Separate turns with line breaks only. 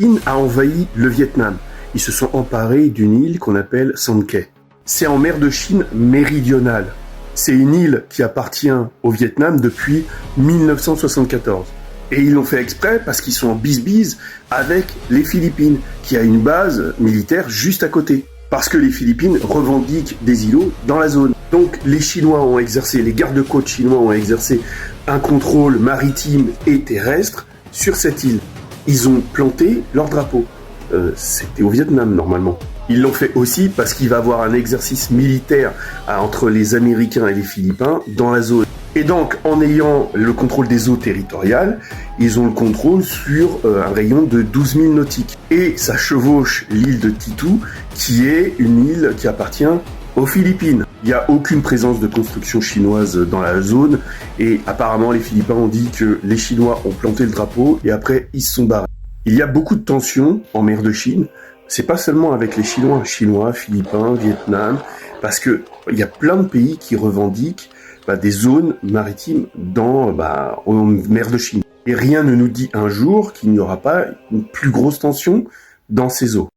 Chine a envahi le Vietnam. Ils se sont emparés d'une île qu'on appelle Son Khe. C'est en mer de Chine méridionale. C'est une île qui appartient au Vietnam depuis 1974. Et ils l'ont fait exprès parce qu'ils sont en bise-bise avec les Philippines, qui a une base militaire juste à côté. Parce que les Philippines revendiquent des îlots dans la zone. Donc les Chinois ont exercé, les gardes-côtes chinois ont exercé un contrôle maritime et terrestre sur cette île. Ils ont planté leur drapeau. C'était au Vietnam normalement. Ils l'ont fait aussi parce qu'il va y avoir un exercice militaire entre les Américains et les Philippins dans la zone. Et donc, en ayant le contrôle des eaux territoriales, ils ont le contrôle sur un rayon de 12 000 nautiques. Et ça chevauche l'île de Titu, qui est une île qui appartient aux Philippines. Il n'y a aucune présence de construction chinoise dans la zone, et apparemment les Philippins ont dit que les Chinois ont planté le drapeau, et après ils se sont barrés. Il y a beaucoup de tensions en mer de Chine. C'est pas seulement avec les Chinois, Philippins, Vietnam, parce que il y a plein de pays qui revendiquent des zones maritimes en mer de Chine. Et rien ne nous dit un jour qu'il n'y aura pas une plus grosse tension dans ces eaux.